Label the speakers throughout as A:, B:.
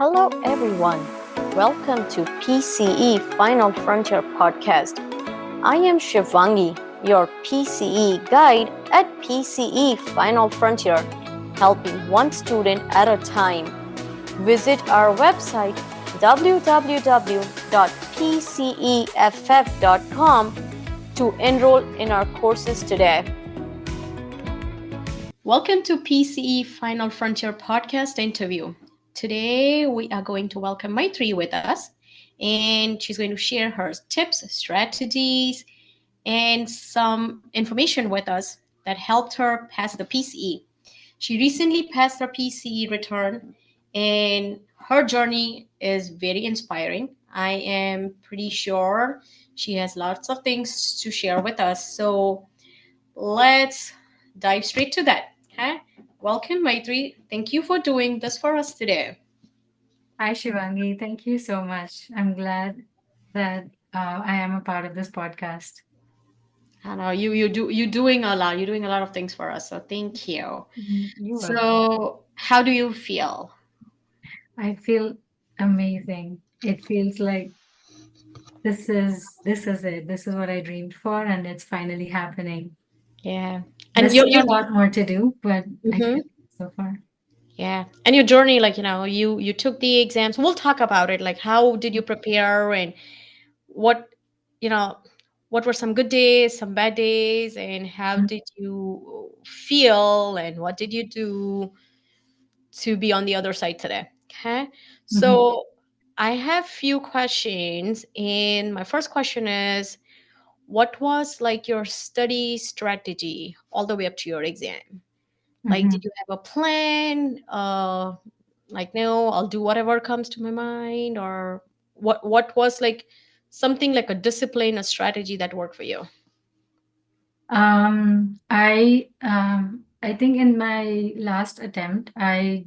A: Hello, everyone. Welcome to PCE Final Frontier Podcast. I am Shivangi, your PCE guide at PCE Final Frontier, helping one student at a time. Visit our website www.pceff.com to enroll in our courses today. Welcome to PCE Final Frontier Podcast interview. Today, we are going to welcome Maitry with us, and she's going to share her tips, strategies, and some information with us that helped her pass the PCE. She recently passed her PCE return, and her journey is very inspiring. I am pretty sure she has lots of things to share with us. So let's dive straight to that. Okay? Welcome, Maitry. Thank you for doing this for us today.
B: Hi, Shivangi. Thank you so much. I'm glad that I am a part of this podcast.
A: I know you're doing a lot. You're doing a lot of things for us. So thank you.
B: You're welcome.
A: So how do you feel?
B: I feel amazing. It feels like this is it. This is what I dreamed for, and it's finally happening.
A: Yeah, and
B: There's
A: your
B: still a lot more to do, but I
A: mhm.
B: feel so far.
A: Yeah, and your journey, like you took the exams. We'll talk about it. Like how did you prepare and what you know what were some good days, some bad days, and how
B: Mhm.
A: did you feel and what did you do to be on the other side today. Okay.
B: Mhm.
A: So I have few questions. And my first question is, what was like your study strategy all the way up to your exam? Like, did
B: Mhm.
A: you have a plan? Like, no, I'll do whatever comes to my mind, or what was like something like a discipline, a strategy that worked for you?
B: I think in my last attempt, I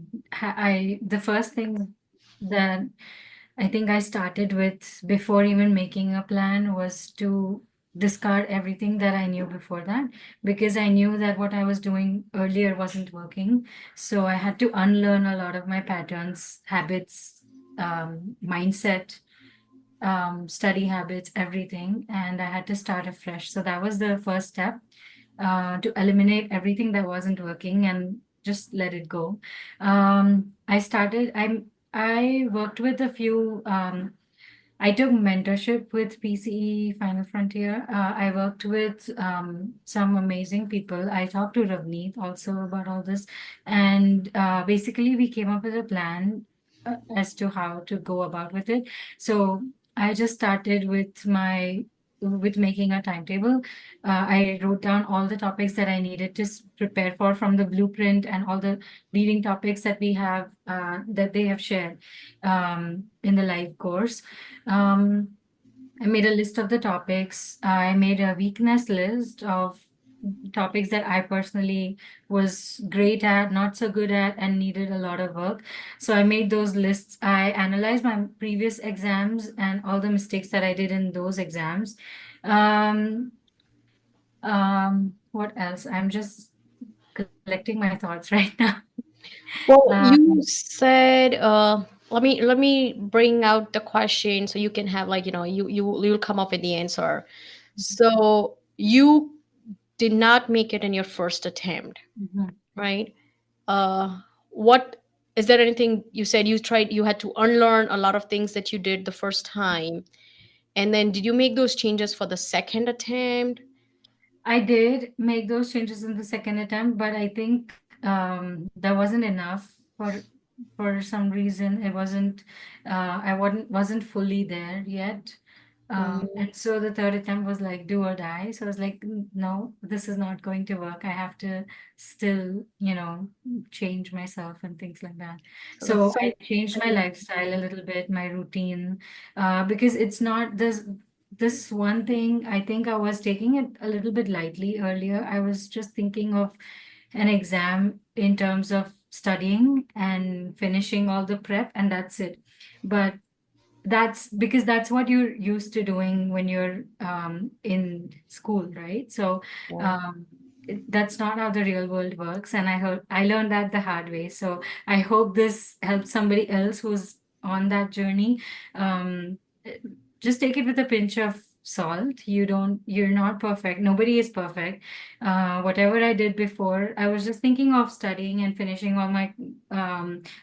B: the first thing that I think I started with before even making a plan was to discard everything that I knew before that, because I knew that what I was doing earlier wasn't working. So I had to unlearn a lot of my patterns, habits, mindset, study habits, everything, and I had to start afresh. So that was the first step, to eliminate everything that wasn't working and just let it go. I started. I worked with a few. I took mentorship with PCE Final Frontier. I worked with some amazing people. I talked to Ravneet also about all this. And basically, we came up with a plan as to how to go about with it. So I just started with making a timetable. I wrote down all the topics that I needed to prepare for from the blueprint and all the reading topics that we have that they have shared in the live course. um, I made a list of the topics. I made a weakness list of topics that I personally was great at, not so good at, and needed a lot of work. So I made those lists. I analyzed my previous exams and all the mistakes that I did in those exams. Um, what else? I'm just collecting my thoughts right now.
A: Well, you
B: Um,
A: said, let me bring out the question so you can have like, you'll come up with the answer. So you did not make it in your first attempt,
B: mhm.
A: right? What is there anything you said you had to unlearn a lot of things that you did the first time? And then did you make those changes for the second attempt?
B: I did make those changes in the second attempt, but I think that wasn't enough for some reason. It wasn't I wasn't fully there yet.
A: Mm,
B: And so the third attempt was like do or die. So I was like, No, this is not going to work. I have to still, change myself and things like that.
A: so the
B: So
A: third
B: I changed my
A: attempt.
B: lifestyle a little bit, my routine, because it's not this one thing. I think I was taking it a little bit lightly earlier. I was just thinking of an exam in terms of studying and finishing all the prep, and that's it. But that's because that's what you're used to doing when you're in school, right? So
A: Yeah.
B: um, that's not how the real world works, and I learned that the hard way. So I hope this helps somebody else who's on that journey, um, eh, just take it with a pinch of salt. You're not perfect. Nobody is perfect. Whatever I did before, I was just thinking of studying and finishing all my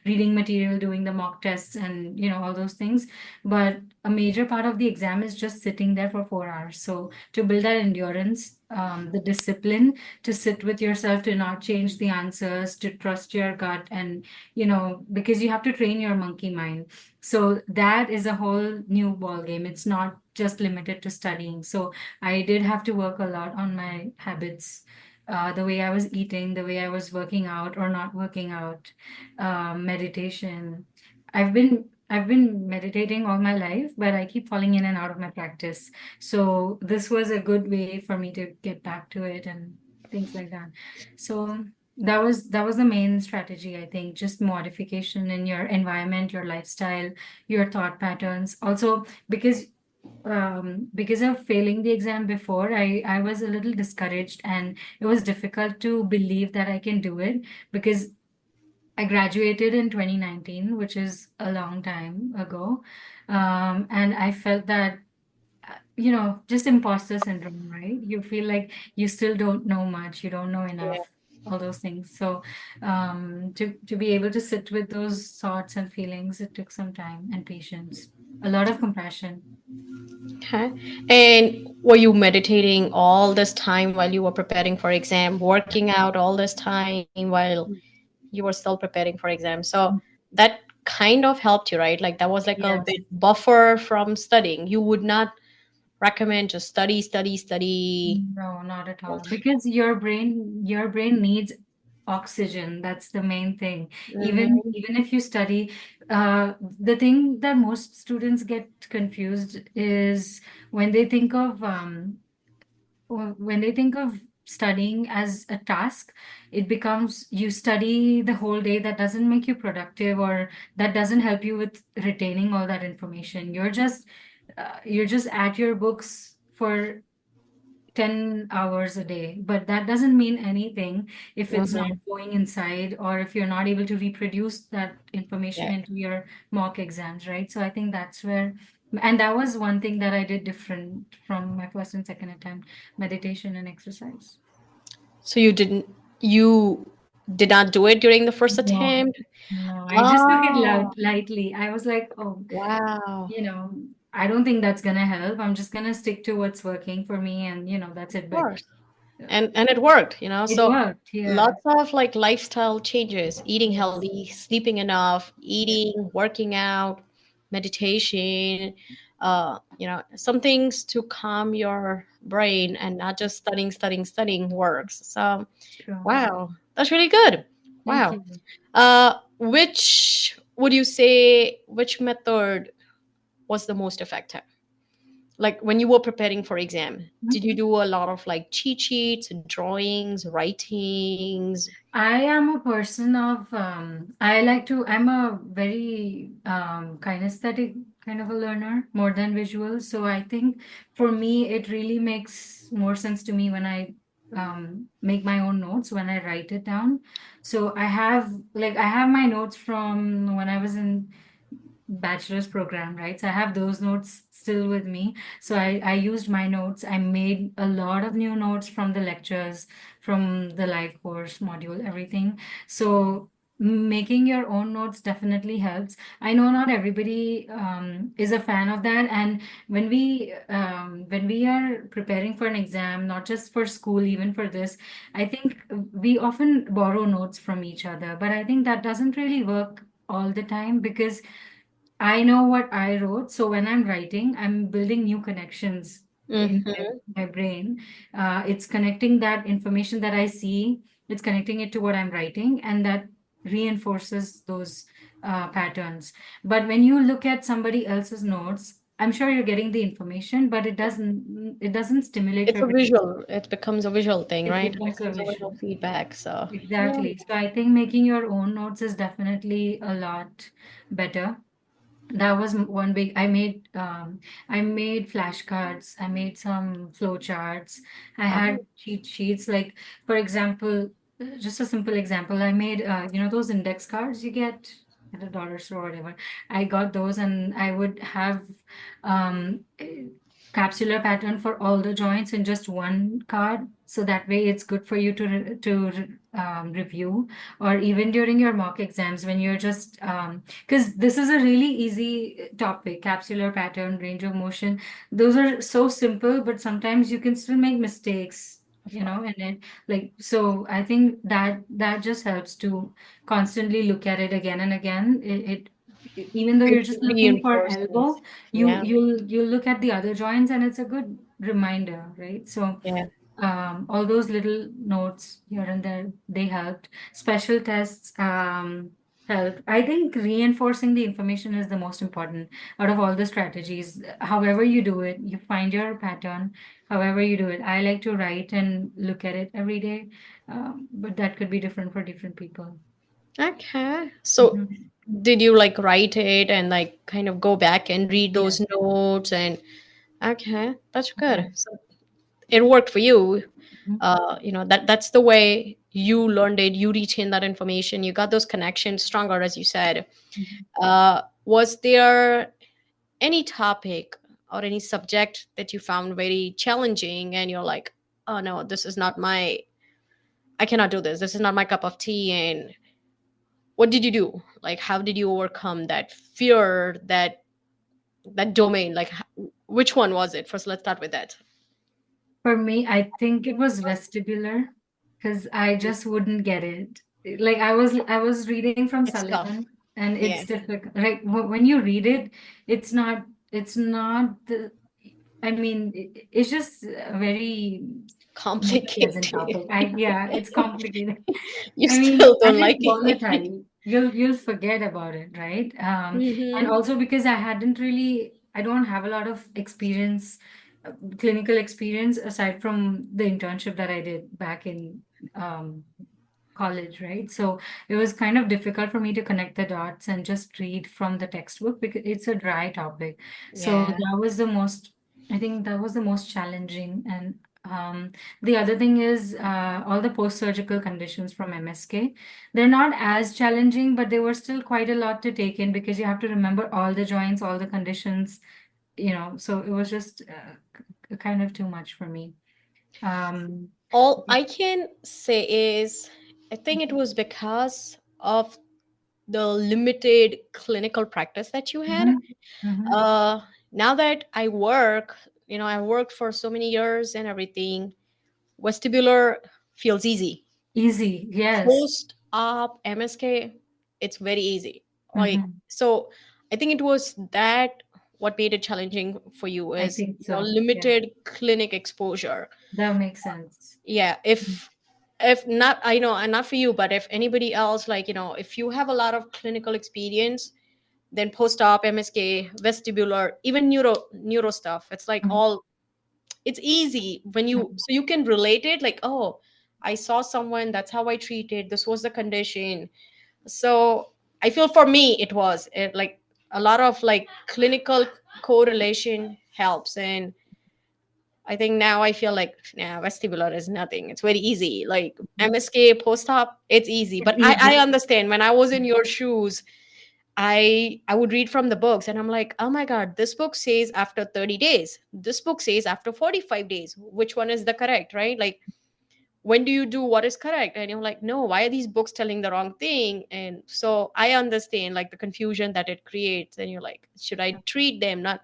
B: reading material, doing the mock tests, and all those things. But a major part of the exam is just sitting there for 4 hours. So to build that endurance, the discipline to sit with yourself, to not change the answers, to trust your gut, and because you have to train your monkey mind. So that is a whole new ball game. It's not just limited to studying. So I did have to work a lot on my habits, the way I was eating, the way I was working out or not working out, meditation. I've been meditating all my life, but I keep falling in and out of my practice. So this was a good way for me to get back to it and things like that. So that was the main strategy, I think, just modification in your environment, your lifestyle, your thought patterns. Also, because of failing the exam before, I was a little discouraged, and it was difficult to believe that I can do it because I graduated in 2019, which is a long time ago. And I felt that, just imposter syndrome, right? You feel like you still don't know much, you don't know
A: Yeah.
B: enough, all those things. So, to be able to sit with those thoughts and feelings, it took some time and patience, a lot of compassion.
A: Okay. And were you meditating all this time while you were preparing for exam, working out all this time while you were still preparing for exam? So that kind of helped you, right? Like that was like a
B: Yes.
A: bit buffer from studying. You would not recommend just study, study, study.
B: No, not at
A: All
B: all. Because your brain needs oxygen. That's the main thing. Even
A: Mhm.
B: even if you study, the thing that most students get confused is when they think of studying as a task, it becomes you study the whole day. That doesn't make you productive, or that doesn't help you with retaining all that information. You're just at your books for 10 hours a day, but that doesn't mean anything if it's not
A: Mhm.
B: going inside, or if you're not able to reproduce that
A: Yeah.
B: information into your mock exams, right? So I think that's where, and that was one thing that I did different from my first and second attempt: meditation and exercise.
A: So you did not do it during the first
B: No,
A: attempt?
B: no, I just took it
A: Oh,
B: lightly. I was like, oh,
A: wow.
B: you know, I don't think that's gonna help. I'm just gonna stick to what's working for me, and that's
A: Of
B: it. But
A: course.
B: uh,
A: And it worked,
B: it
A: so
B: worked, yeah.
A: lots of like lifestyle changes, eating
B: Yes.
A: healthy, sleeping enough,
B: Yeah.
A: eating, working out, meditation, some things to calm your brain and not just studying, studying, studying works. So
B: True.
A: wow, that's really good.
B: Thank
A: Wow.
B: you.
A: Which would you say, which method was the most effective? Like when you were preparing for exam, did you do a lot of like cheat sheets, drawings, writings?
B: I am a person of I'm a very kinesthetic kind of a learner more than visual. So I think for me it really makes more sense to me when I make my own notes, when I write it down. So I have my notes from when I was in bachelor's program, right? So I have those notes still with me. So I used my notes. I made a lot of new notes from the lectures, from the live course module, everything. So making your own notes definitely helps. I know not everybody is a fan of that. And when we are preparing for an exam, not just for school, even for this, I think we often borrow notes from each other. But I think that doesn't really work all the time, because I know what I wrote. So when I'm writing, I'm building new connections in
A: Mm-hmm.
B: my brain. It's connecting that information that I see, it's connecting it to what I'm writing, and that reinforces those patterns. But when you look at somebody else's notes, I'm sure you're getting the information, but it doesn't stimulate
A: It's
B: your
A: a
B: brain.
A: visual. It becomes a visual thing,
B: It
A: right? It
B: becomes a
A: becomes a
B: visual.
A: visual feedback. So yeah.
B: Exactly. So I think making your own notes is definitely a lot better. That was one big. I made flashcards. I made some flow charts. I had
A: Oh,
B: cheat sheets. Like, for example, just a simple example, I made those index cards you get. at a dollar store or whatever. I got those, and I would have capsular pattern for all the joints in just one card. So that way it's good for you to review, or even during your mock exams when you're just because this is a really easy topic, capsular pattern, range of motion. Those are so simple, but sometimes you can still make mistakes,
A: Of
B: you
A: course.
B: know, and then like so I think that just helps to constantly look at it again and again. Even though
A: It
B: you're just looking for
A: reinforces.
B: elbow,
A: Yeah.
B: you'll look at the other joints, and it's a good reminder, right? So
A: Yeah.
B: all those little notes here and there, they helped. Special tests help. I think reinforcing the information is the most important out of all the strategies. However you do it, you find your pattern, however you do it. I like to write and look at it every day, but that could be different for different people.
A: Okay. So
B: Mhm.
A: did you like write it and like kind of go back and read those
B: Yes.
A: notes and okay, that's good.
B: Yes.
A: So it worked for you.
B: Mhm.
A: That's the way you learned it. You retained that information. You got those connections stronger, as you said.
B: Mhm.
A: Was there any topic or any subject that you found very challenging and you're like, oh no, this is not my, I cannot do this. This is not my cup of tea. And what did you do? Like, how did you overcome that fear, that domain? Like, which one was it? First, let's start with that.
B: For me, I think it was vestibular because I just wouldn't get it. Like I was reading from
A: It's tough.
B: Sullivan, and
A: Yeah.
B: it's difficult. Like when you read it, it's not the. I mean, it's just a very not a pleasant
A: Complicated.
B: topic. Yeah, it's complicated.
A: You
B: I mean,
A: still don't
B: and
A: like
B: it's
A: it.
B: volatile. You'll forget about it, right? And
A: Hmm.
B: also because I don't have a lot of experience, clinical experience aside from the internship that I did back in um, college, right? So it was kind of difficult for me to connect the dots and just read from the textbook because it's a dry topic. So
A: Yeah.
B: that was the most, I think that was the most challenging. And the other thing is all the post-surgical conditions from MSK. They're not as challenging, but they were still quite a lot to take in because you have to remember all the joints, all the conditions, so it was just kind of too much for me. Um,
A: All I can say is, I think it was because of the limited clinical practice that you had.
B: mhm, mhm.
A: Uh, Now that I work, I worked for so many years and everything, vestibular feels easy.
B: Easy, yes.
A: Post op MSK, it's very easy. Like,
B: Mhm.
A: so I think it was that what made it challenging for you
B: I
A: is,
B: think so. Yeah,
A: limited clinic exposure.
B: that makes sense.
A: Yeah,
B: Mhm.
A: if not, I know, and not for you, but if anybody else, like, if you have a lot of clinical experience, then post-op MSK, vestibular, even neuro stuff, it's like
B: Mhm.
A: all, it's easy when you,
B: Mhm.
A: so you can relate it, like, oh, I saw someone, that's how I treated, this was the condition. So I feel for me it like a lot of like clinical correlation helps. And I think now I feel like, nah, vestibular is nothing. It's very easy. Like MSK post op, it's easy.
B: It's
A: But I
B: easy.
A: understand when I was in your shoes, I would read from the books and I'm like, oh my God, this book says after 30 days. This book says after 45 days. Which one is the correct, right? Like, when do you do what is correct? And you're like, no, why are these books telling the wrong thing? And so I understand like the confusion that it creates. And you're like, should I treat them? Not,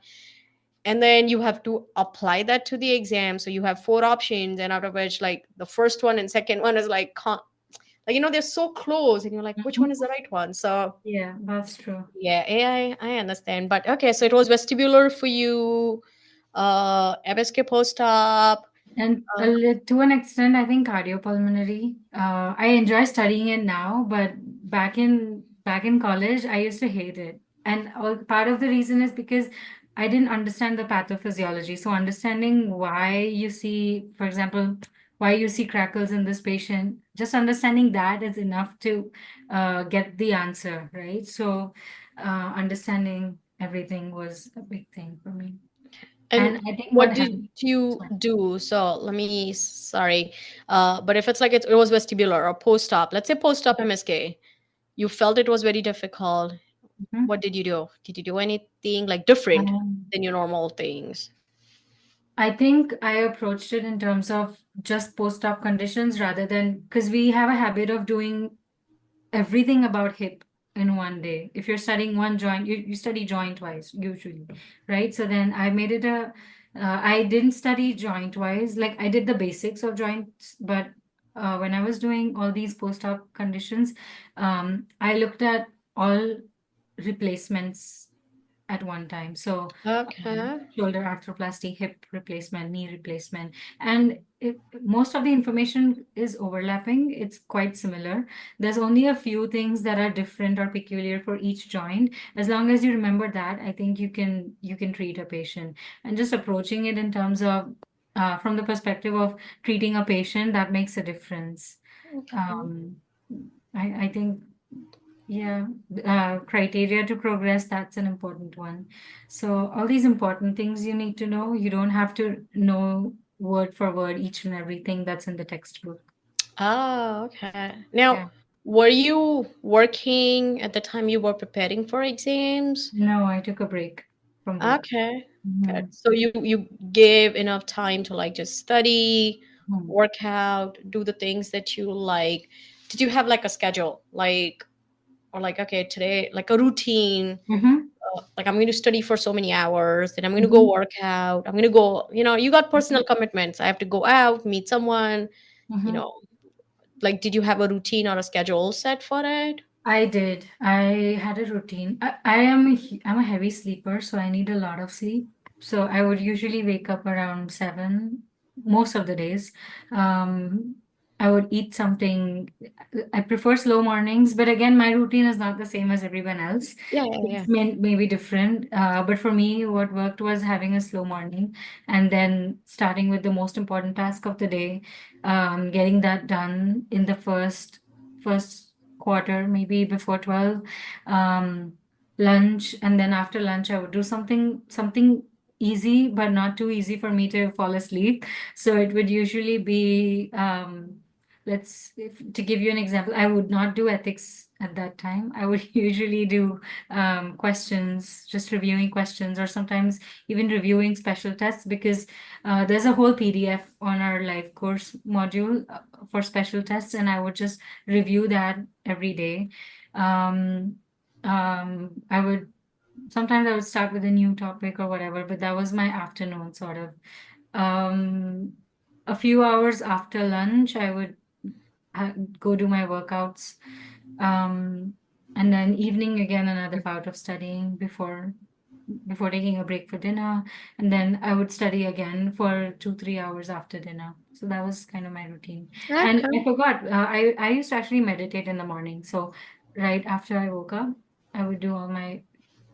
A: and then you have to apply that to the exam, so you have four options, and out of which like the first one and second one is like like, they're so close and you're like, which
B: Mhm.
A: one is the right one? So
B: Yeah, that's true.
A: yeah, I understand. But okay, so it was vestibular for you, MSK post-op.
B: And
A: uh,
B: to an extent, I think cardiopulmonary. I enjoy studying it now, but back in college, I used to hate it. And part of the reason is because I didn't understand the pathophysiology. So understanding why you see, for example, why you see crackles in this patient, just understanding that is enough to get the answer, right? So understanding everything was a big thing for me.
A: and
B: And I think what
A: what did
B: happened.
A: you do? So let me, sorry, but if it's like it was vestibular or post-op, let's say post-op MSK, you felt it was very difficult.
B: Mhm.
A: What did you do? Did you do anything like different
B: Um,
A: than your normal things?
B: I think I approached it in terms of just post-op conditions rather than because we have a habit of doing everything about hip in one day. If you're studying one joint, you study joint wise usually, right? So then I made it I didn't study joint wise, like I did the basics of joints, but when I was doing all these post-op conditions, I looked at all replacements at one time. So
A: Okay.
B: shoulder arthroplasty, hip replacement, knee replacement, and most of the information is overlapping. It's quite similar. There's only a few things that are different or peculiar for each joint. As long as you remember that, I think you can treat a patient. And just approaching it in terms of from the perspective of treating a patient, that makes a difference.
A: Okay.
B: Um, I think yeah, criteria to progress, that's an important one. So all these important things you need to know. You don't have to know word for word each and everything that's in the textbook.
A: Oh, okay. Now,
B: Yeah.
A: were you working at the time you were preparing for exams?
B: No, I took a break from work.
A: Okay. Good.
B: Mhm.
A: So you gave enough time to like just study,
B: Mhm.
A: work out, do the things that you like. Did you have like a schedule, like or like okay today like a routine?
B: Mhm.
A: Like I'm going to study for so many hours, then I'm going to go
B: Mhm.
A: work out. I'm going to go. You got personal commitments. I have to go out, meet someone. You
B: Mhm.
A: know, like did you have a routine or a schedule set for it?
B: I did. I had a routine. I'm a heavy sleeper, so I need a lot of sleep. So I would usually wake up around 7 most of the days. Um, I would eat something. I prefer slow mornings, but again, my routine is not the same as everyone else.
A: Yeah, yeah,
B: It's
A: yeah.
B: maybe different. But for me, what worked was having a slow morning and then starting with the most important task of the day, getting that done in the first quarter, maybe before 12, um, lunch, and then after lunch, I would do something easy, but not too easy for me to fall asleep. So it would usually be, to give you an example, I would not do ethics at that time. I would usually do questions, just reviewing questions, or sometimes even reviewing special tests because there's a whole PDF on our live course module for special tests, and I would just review that every day. Um, I would sometimes I would start with a new topic or whatever, but that was my afternoon sort of. Um, a few hours after lunch, I would go do my workouts. Um, and then evening again, another bout of studying before taking a break for dinner. And then I would study again for 2, 3 hours after dinner. So that was kind of my routine. And I
A: Okay.
B: forgot, I used to actually meditate in the morning. So right after I woke up, I would do all my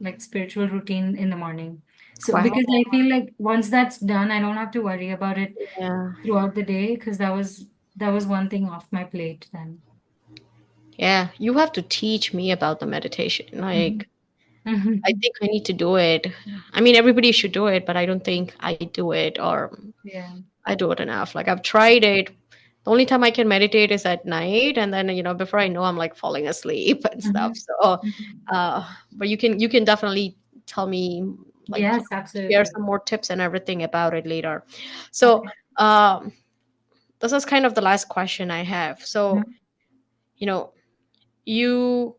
B: like spiritual routine in the morning. So
A: Wow.
B: because I feel like once that's done, I don't have to worry about it
A: Yeah.
B: throughout the day because that was one thing off my plate then.
A: Yeah. You have to teach me about the meditation.
B: Mhm.
A: Like I
B: Mhm.
A: think I need to do it. I mean, everybody should do it, but I don't think I do it or
B: Yeah.
A: I do it enough. Like I've tried it. The only time I can meditate is at night, and then before I know, I'm like falling asleep and stuff.
B: Mhm.
A: So,
B: Mhm.
A: but you can definitely tell me like
B: Yes,
A: share
B: absolutely.
A: some more tips and everything about it later. So,
B: Okay.
A: this is kind of the last question I have. So,
B: Mhm.
A: you know, you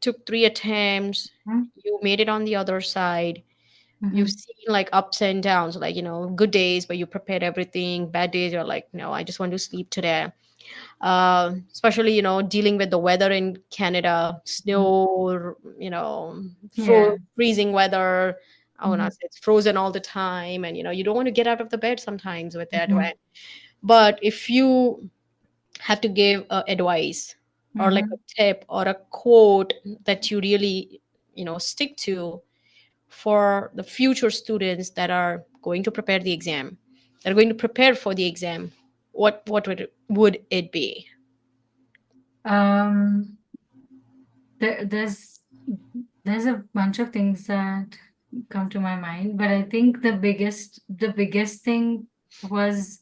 A: took 3 attempts,
B: Mhm.
A: you made it on the other side. You've
B: Mhm.
A: seen like ups and downs, like good days where you prepared everything, bad days you're like, no, I just want to sleep today. Especially dealing with the weather in Canada,
B: Mhm.
A: snow,
B: Yeah.
A: freezing weather. I want to
B: Mhm.
A: say it's frozen all the time, and you don't want to get out of the bed sometimes with that way.
B: Mhm.
A: But if you have to give advice or like a
B: Mhm.
A: tip or a quote that you really stick to for the future students that are going to prepare the exam, that are going to prepare for the exam, what would it be?
B: Um, there, there's there's a bunch of things that come to my mind, but I think the biggest thing was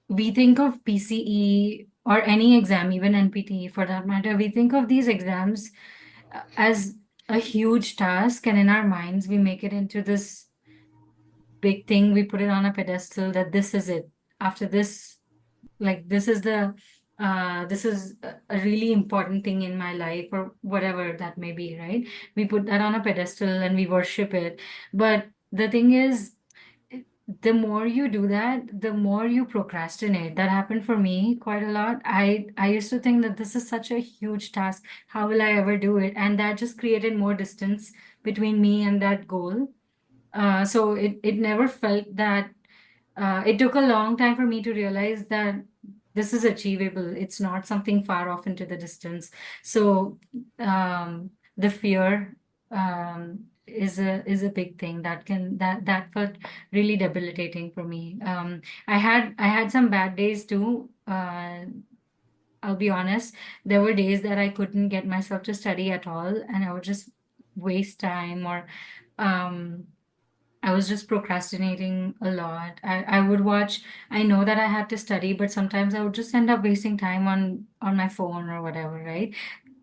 B: we think of PCE or any exam, even NPT for that matter, we think of these exams as a huge task, and in our minds, we make it into this big thing. We put it on a pedestal that this is it. After this, like this is a really important thing in my life, or whatever that may be, right? We put that on a pedestal and we worship it. But the thing is, the more you do that, the more you procrastinate. That happened for me quite a lot. I used to think that this is such a huge task. How will I ever do it? And that just created more distance between me and that goal. So it never felt that. It took a long time for me to realize that this is achievable. It's not something far off into the distance. So the fear is a big thing that can that felt really debilitating for me. I had some bad days too. I'll be honest. There were days that I couldn't get myself to study at all, and I would just waste time, or um, I was just procrastinating a lot. I would watch, I know that I had to study, but sometimes I would just end up wasting time on my phone or whatever, right?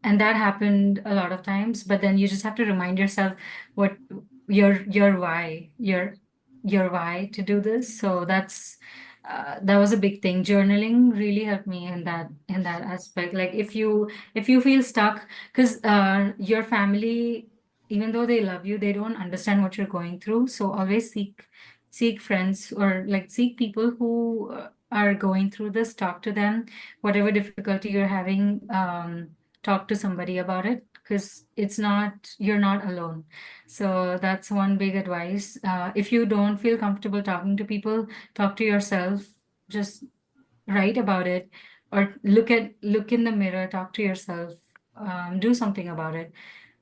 B: And that happened a lot of times, but then you just have to remind yourself what your why, your why to do this. So that was a big thing. Journaling really helped me in that aspect. Like if you feel stuck, because your family, even though they love you, they don't understand what you're going through. So always seek friends, or like seek people who are going through this. Talk to them, whatever difficulty you're having. Talk to somebody about it, because it's not, you're not alone. So that's one big advice. If you don't feel comfortable talking to people, talk to yourself. Just write about it, or look in the mirror, talk to yourself, do something about it.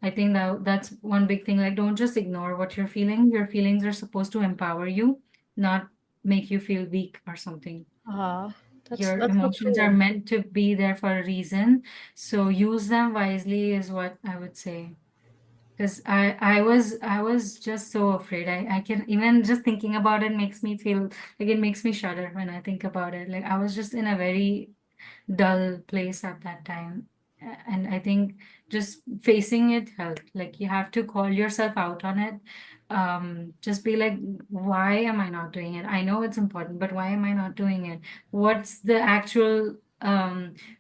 B: I think that's one big thing. Like, don't just ignore what you're feeling. Your feelings are supposed to empower you, not make you feel weak or something.
A: Ah,
B: Your
A: that's so
B: emotions are
A: true.
B: meant to be there for a reason. So use them wisely is what I would say. Because I was just so afraid. I can, even just thinking about it makes me feel like, it makes me shudder when I think about it. Like, I was just in a very dull place at that time. And I think just facing it helped. Like, you have to call yourself out on it. Just be like, why am I not doing it? I know it's important, but why am I not doing it? What's the actual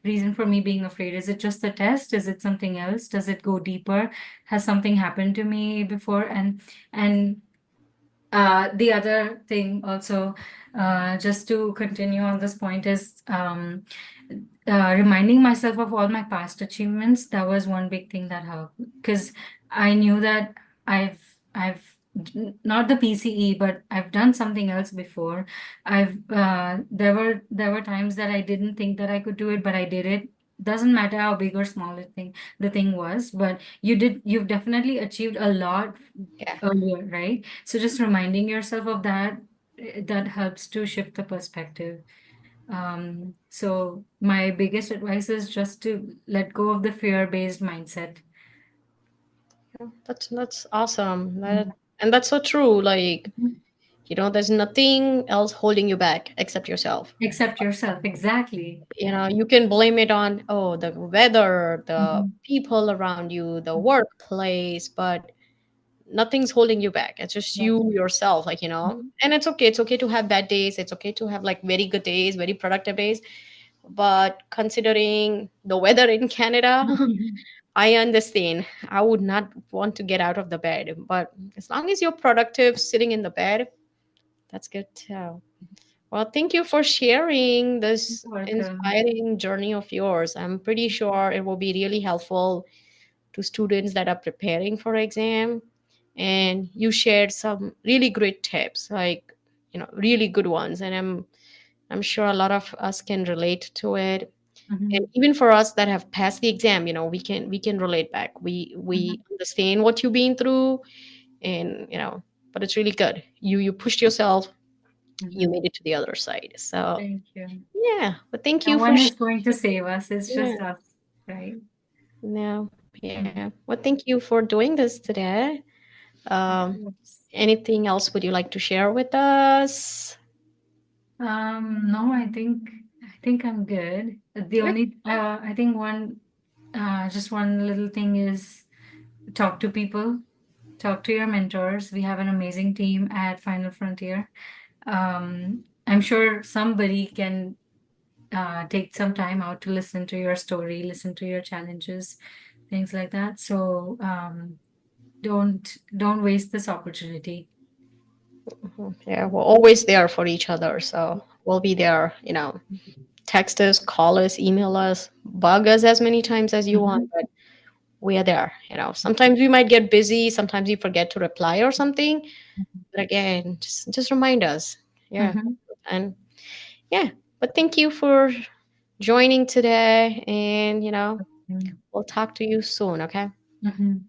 B: reason for me being afraid? Is it just the test? Is it something else? Does it go deeper? Has something happened to me before? And the other thing also, just to continue on this point, is reminding myself of all my past achievements. That was one big thing that helped, because I knew that I've not the PCE, but I've done something else before. There were times that I didn't think that I could do it, but I did it. Doesn't matter how big or small the thing was, but you've definitely achieved a lot
A: Yeah.
B: earlier, right? So just reminding yourself of that, that helps to shift the perspective. So my biggest advice is just to let go of the fear-based mindset.
A: Yeah, that's awesome.
B: Mhm.
A: And that's so true. Like,
B: Mhm.
A: there's nothing else holding you back except yourself.
B: Accept yourself, exactly.
A: You can blame it on, oh, the weather, the
B: Mhm.
A: people around you, the
B: Mhm.
A: workplace, but nothing's holding you back. It's just
B: Yeah.
A: you yourself,
B: Mhm.
A: and it's okay. It's okay to have bad days. It's okay to have like very good days, very productive days. But considering the weather in Canada, I understand. I would not want to get out of the bed. But as long as you're productive sitting in the bed, that's good too. Well, thank you for sharing this
B: Welcome.
A: inspiring journey of yours. I'm pretty sure it will be really helpful to students that are preparing for exam. And you shared some really great tips, like, really good ones. And I'm sure a lot of us can relate to it. And
B: Mhm.
A: even for us that have passed the exam, we can relate back. We
B: Mhm.
A: understand what you've been through, and but it's really good. You pushed yourself, you
B: Mhm.
A: made it to the other side. So
B: Thank you.
A: yeah, but thank
B: No
A: you for
B: one is going to save us. It's
A: yeah,
B: just us, right?
A: no, yeah.
B: Mhm.
A: Well, thank you for doing this today.
B: Of
A: Um,
B: course.
A: anything else would you like to share with us?
B: No, I think. think I'm good. The
A: Good.
B: only, I think just one little thing is talk to people, talk to your mentors. We have an amazing team at Final Frontier. I'm sure somebody can take some time out to listen to your story, listen to your challenges, things like that. So don't waste this opportunity.
A: Yeah, we're always there for each other. So we'll be there, text us, call us, email us, bug us as many times as you want,
B: Mhm.
A: but we are there. Sometimes we might get busy, sometimes we forget to reply or something. But again, just remind us. Yeah.
B: Mhm.
A: And yeah, but thank you for joining today. And,
B: Mhm.
A: we'll talk to you soon. Okay.
B: Mhm.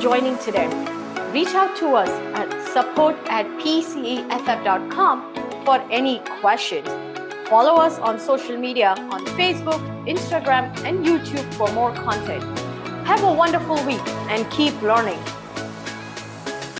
A: Joining today. Reach out to us at support@pceff.com for any questions. Follow us on social media on Facebook, Instagram, and YouTube for more content. Have a wonderful week and keep learning.